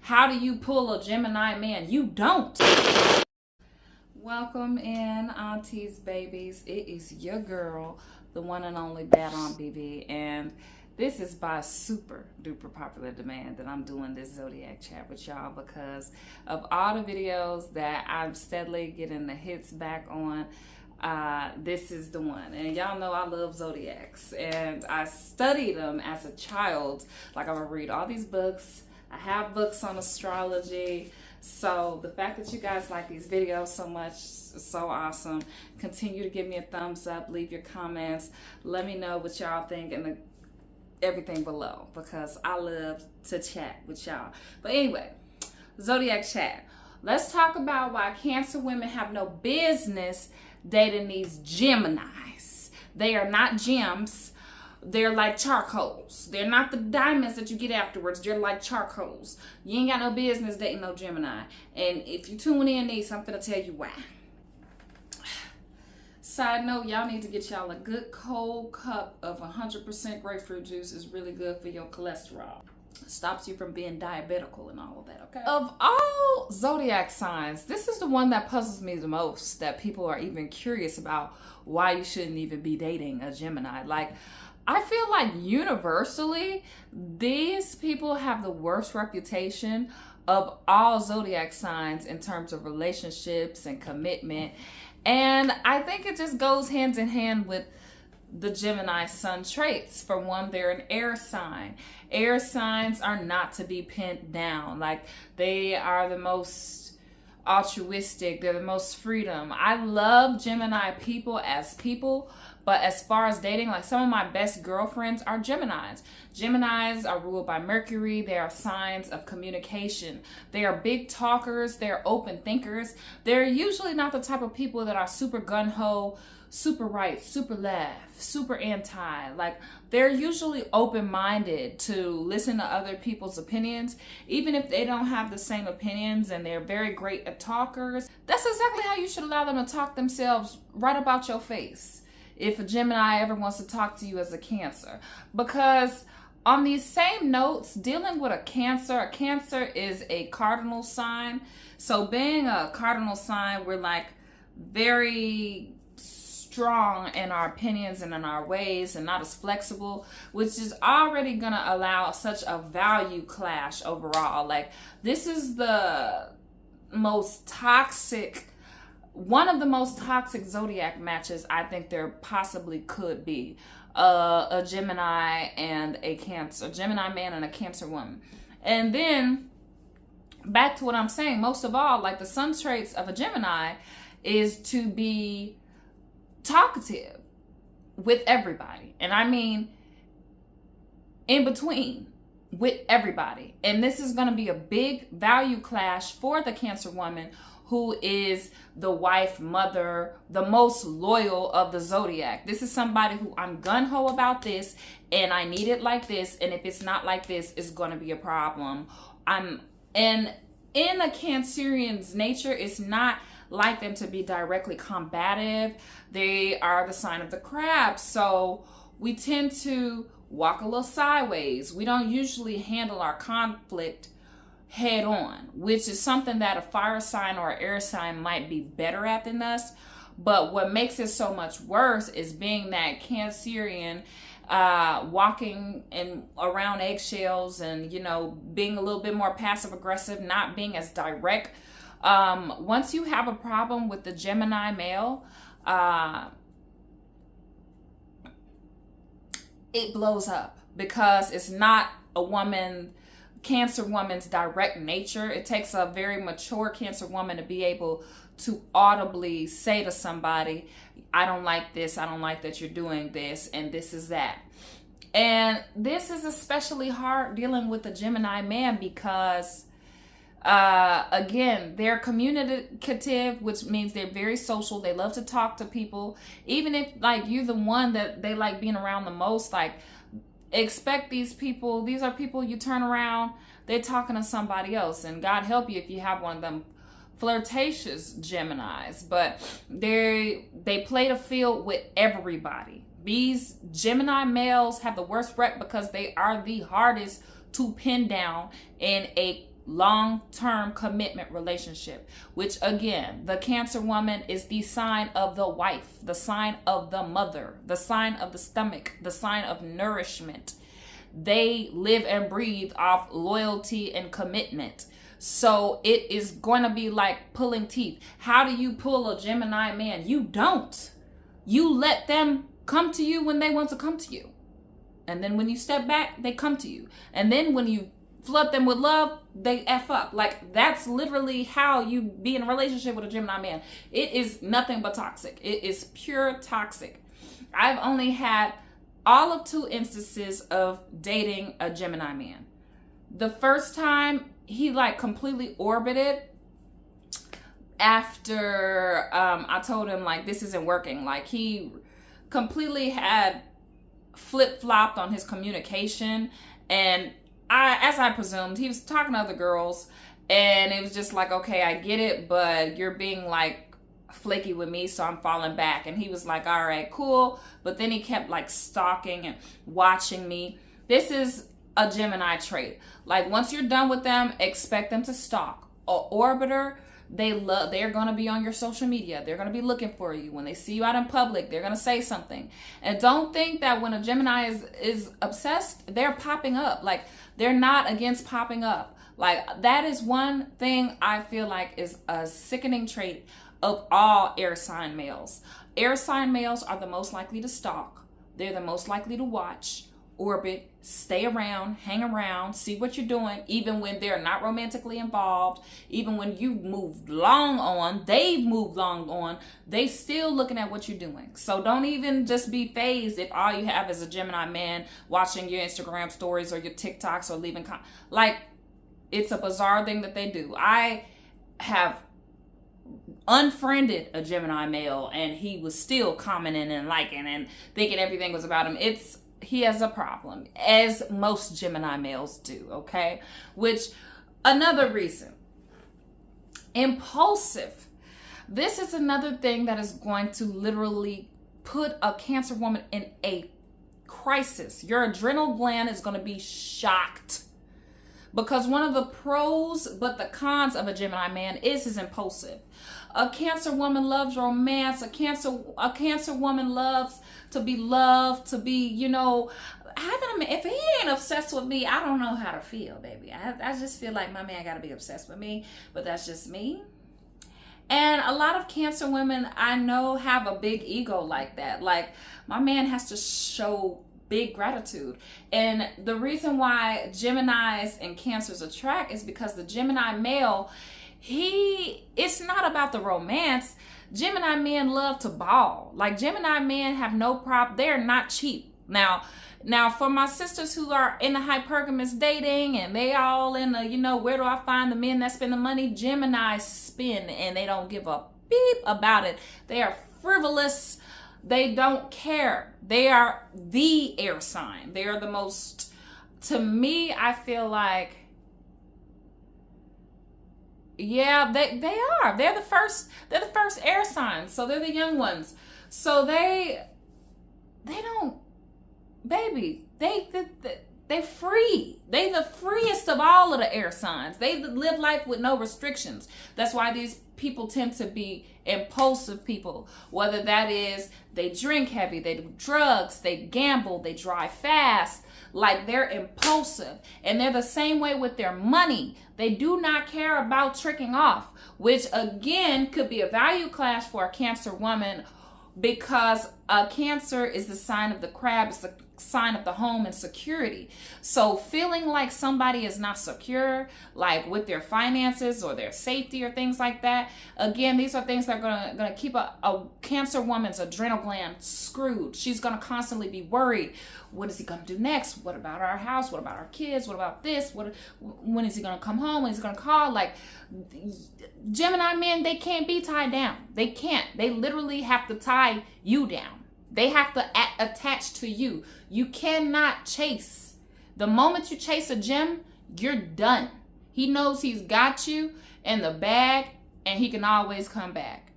How do you pull a Gemini man? You don't. Welcome in, aunties, babies. It is your girl, the one and only Bad Aunt BB, and this is by super duper popular demand that I'm doing this zodiac chat with y'all because of all the videos that I'm steadily getting the hits back on. This is the one, and y'all know I love zodiacs, and I studied them as a child. Like, I would read all these books. I have books on astrology. So the fact that you guys like these videos so much is so awesome. Continue to give me a thumbs up, leave your comments, let me know what y'all think and everything below, because I love to chat with y'all. But anyway, zodiac chat. Let's talk about why Cancer women have no business dating these Geminis. They are not gems. They're like charcoals. They're not the diamonds that you get afterwards. They're like charcoals. You ain't got no business dating no Gemini. And if you tune in these, I'm gonna tell you why. Side note, y'all need to get y'all a good cold cup of 100% grapefruit juice. Is really good for your cholesterol. Stops you from being diabetical and all of that, okay? Of all zodiac signs, this is the one that puzzles me the most, that people are even curious about why you shouldn't even be dating a Gemini. Like, I feel like universally, these people have the worst reputation of all zodiac signs in terms of relationships and commitment. And I think it just goes hand in hand with the Gemini sun traits. For one, they're an air sign. Air signs are not to be pinned down. Like, they are the most altruistic. They're the most freedom. I love Gemini people as people, but as far as dating, like, some of my best girlfriends are Geminis. Geminis are ruled by Mercury. They are signs of communication. They are big talkers. They're open thinkers. They're usually not the type of people that are super gun-ho, super right, super left, super anti. Like, they're usually open-minded to listen to other people's opinions, even if they don't have the same opinions, and they're very great at talkers. That's exactly how you should allow them to talk themselves right about your face if a Gemini ever wants to talk to you as a Cancer. Because on these same notes, dealing with a Cancer is a cardinal sign. So being a cardinal sign, we're like very strong in our opinions and in our ways and not as flexible, which is already gonna allow such a value clash overall. Like, this is the most toxic, one of the most toxic zodiac matches I think there possibly could be. A Gemini and a Cancer, Gemini man and a Cancer woman. And then back to what I'm saying, most of all, like, the sun traits of a Gemini is to be talkative with everybody, and I mean in between with everybody. And this is going to be a big value clash for the Cancer woman, who is the wife, mother, the most loyal of the zodiac. This is somebody who, I'm gung-ho about this and I need it like this, and if it's not like this, it's going to be a problem. And in a Cancerian's nature, it's not like them to be directly combative. They are the sign of the crab, so we tend to walk a little sideways. We don't usually handle our conflict head on, which is something that a fire sign or an air sign might be better at than us. But what makes it so much worse is being that Cancerian, walking around eggshells, and, you know, being a little bit more passive aggressive, not being as direct. Once you have a problem with the Gemini male, it blows up, because it's not a woman, Cancer woman's direct nature. It takes a very mature Cancer woman to be able to audibly say to somebody, I don't like this, I don't like that you're doing this, and this is that. And this is especially hard dealing with the Gemini man, because again, they're communicative, which means they're very social. They love to talk to people. Even if, like, you're the one that they like being around the most, like, expect these people, these are people you turn around, they're talking to somebody else. And God help you if you have one of them flirtatious Geminis. But they play the field with everybody. These Gemini males have the worst rep because they are the hardest to pin down in a long-term commitment relationship, which again, the Cancer woman is the sign of the wife, the sign of the mother, the sign of the stomach, the sign of nourishment. They live and breathe off loyalty and commitment. So it is going to be like pulling teeth. How do you pull a Gemini man? You don't. You let them come to you when they want to come to you. And then when you step back, they come to you. And then when you flood them with love, they F up. Like, that's literally how you be in a relationship with a Gemini man. It is nothing but toxic. It is pure toxic. I've only had all of 2 instances of dating a Gemini man. The first time, he like completely orbited after I told him like, this isn't working. Like, he completely had flip-flopped on his communication, and as I presumed, he was talking to other girls, and it was just like, okay, I get it, but you're being like flaky with me, so I'm falling back. And he was like, all right, cool. But then he kept like stalking and watching me. This is a Gemini trait. Like, once you're done with them, expect them to stalk. Or orbiter, they're going to be on your social media. They're going to be looking for you. When they see you out in public, they're going to say something. And don't think that when a Gemini is obsessed, they're popping up. Like, they're not against popping up. Like, that is one thing I feel like is a sickening trait of all air sign males. Air sign males are the most likely to stalk. They're the most likely to watch, orbit, stay around, hang around, see what you're doing, even when they're not romantically involved, even when you moved long on, they've moved long on, they still looking at what you're doing. So don't even just be fazed if all you have is a Gemini man watching your Instagram stories or your TikToks or leaving like, it's a bizarre thing that they do. I have unfriended a Gemini male, and he was still commenting and liking and thinking everything was about him. He has a problem, as most Gemini males do, okay? Which, another reason, impulsive. This is another thing that is going to literally put a Cancer woman in a crisis. Your adrenal gland is going to be shocked. Because one of the pros, but the cons of a Gemini man is his impulsive. A Cancer woman loves romance. A Cancer woman loves to be loved, to be, you know, having a man. If he ain't obsessed with me, I don't know how to feel, baby. I just feel like my man got to be obsessed with me, but that's just me. And a lot of Cancer women I know have a big ego like that. Like, my man has to show big gratitude. And the reason why Geminis and Cancers attract is because the Gemini male, it's not about the romance. Gemini men love to ball. Like, Gemini men have no problem. They're not cheap. Now for my sisters who are in the hypergamous dating and they all in the, you know, where do I find the men that spend the money? Gemini spend, and they don't give a beep about it. They are frivolous. They don't care. They are the air sign. They are the most, to me, I feel like, yeah, they are. They're the first air signs. So they're the young ones. So they don't, baby, they're free. They the freest of all of the air signs. They live life with no restrictions. That's why these people tend to be impulsive people. Whether that is they drink heavy, they do drugs, they gamble, they drive fast. Like, they're impulsive. And they're the same way with their money. They do not care about tricking off, which again could be a value clash for a Cancer woman, because a Cancer is the sign of the crab. It's the sign of the home and security. So feeling like somebody is not secure, like with their finances or their safety or things like that, again, these are things that are gonna keep a Cancer woman's adrenal gland screwed. She's gonna constantly be worried. What is he gonna do next? What about our house? What about our kids? What about this? When is he gonna come home? When is he gonna call? Like, Gemini men, they can't be tied down. They can't. They literally have to tie you down. They have to attach to you. You cannot chase. The moment you chase a gem, you're done. He knows he's got you in the bag, and he can always come back.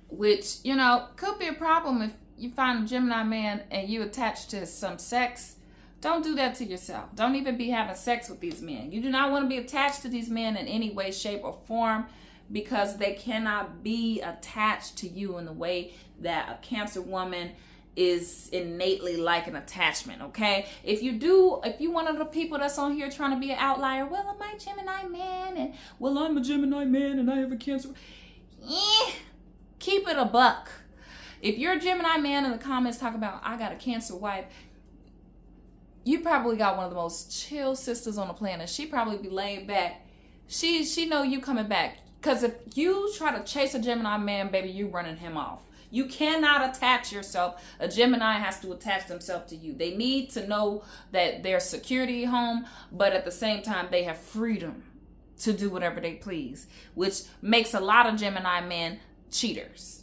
Which, you know, could be a problem if you find a Gemini man and you attach to some sex, Don't do that to yourself. Don't even be having sex with these men. You do not want to be attached to these men in any way, shape, or form, because they cannot be attached to you in the way that a Cancer woman is innately like an attachment, okay? If you one of the people that's on here trying to be an outlier, well, I'm a Gemini man, and well, I'm a Gemini man and I have a Cancer. Keep it a buck. If you're a Gemini man in the comments talk about, I got a Cancer wife, you probably got one of the most chill sisters on the planet. She probably be laid back. She know you coming back. Because if you try to chase a Gemini man, baby, you running him off. You cannot attach yourself. A Gemini has to attach themselves to you. They need to know that there's security home, but at the same time, they have freedom to do whatever they please, which makes a lot of Gemini men cheaters.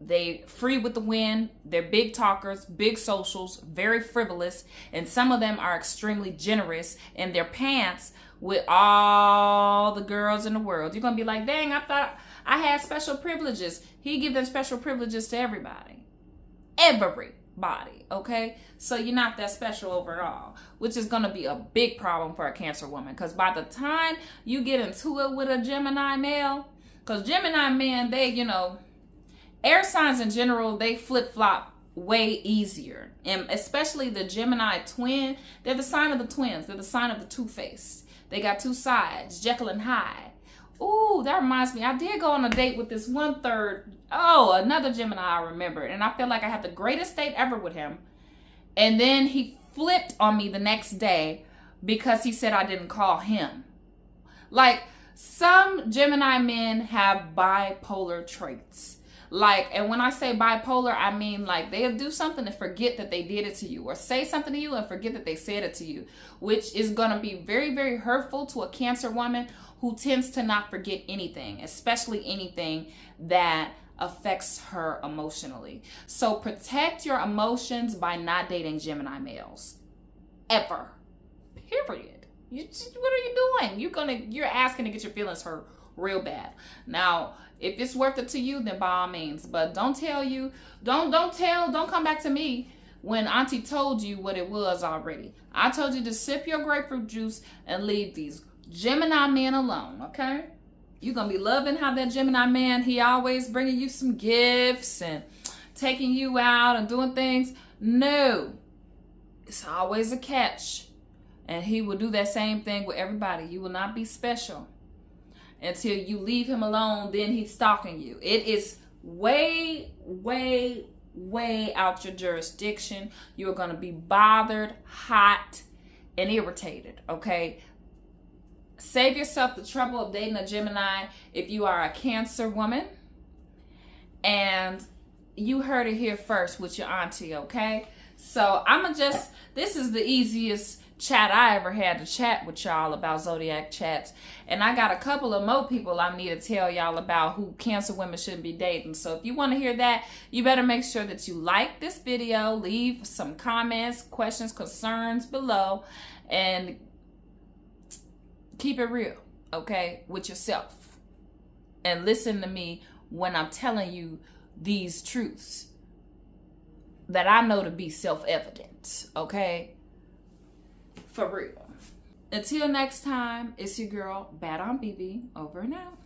They free with the wind. They're big talkers, big socials, very frivolous, and some of them are extremely generous in their pants with all the girls in the world. You're gonna be like, dang, I thought I had special privileges. He give them special privileges to everybody. Everybody, okay? So you're not that special overall, which is gonna be a big problem for a Cancer woman, because by the time you get into it with a Gemini male, because Gemini men, they, air signs in general, they flip-flop way easier. And especially the Gemini twin, they're the sign of the twins. They're the sign of the two-faced. They got two sides, Jekyll and Hyde. Ooh, that reminds me. I did go on a date with this another Gemini I remember. And I feel like I had the greatest date ever with him. And then he flipped on me the next day because he said I didn't call him. Like, some Gemini men have bipolar traits. And when I say bipolar, I mean like they'll do something and forget that they did it to you, or say something to you and forget that they said it to you, which is going to be very, very hurtful to a Cancer woman who tends to not forget anything, especially anything that affects her emotionally. So protect your emotions by not dating Gemini males. Ever. Period. What are you doing? You're asking to get your feelings hurt real bad. Now, if it's worth it to you, then by all means. But don't come back to me when Auntie told you what it was already. I told you to sip your grapefruit juice and leave these Gemini men alone, okay? You're going to be loving how that Gemini man, he always bringing you some gifts and taking you out and doing things. No. It's always a catch. And he will do that same thing with everybody. You will not be special until you leave him alone, then he's stalking you. It is way, way, way out your jurisdiction. You're going to be bothered, hot, and irritated, okay? Save yourself the trouble of dating a Gemini if you are a Cancer woman. And you heard it here first with your auntie, okay? So this is the easiest chat I ever had to chat with y'all about zodiac chats, and I got a couple of more people I need to tell y'all about who Cancer women shouldn't be dating. So if you want to hear that, you better make sure that you like this video, leave some comments, questions, concerns below, and keep it real, okay, with yourself, and listen to me when I'm telling you these truths that I know to be self-evident, okay? For real. Until next time, it's your girl, Bad on BB, over and out.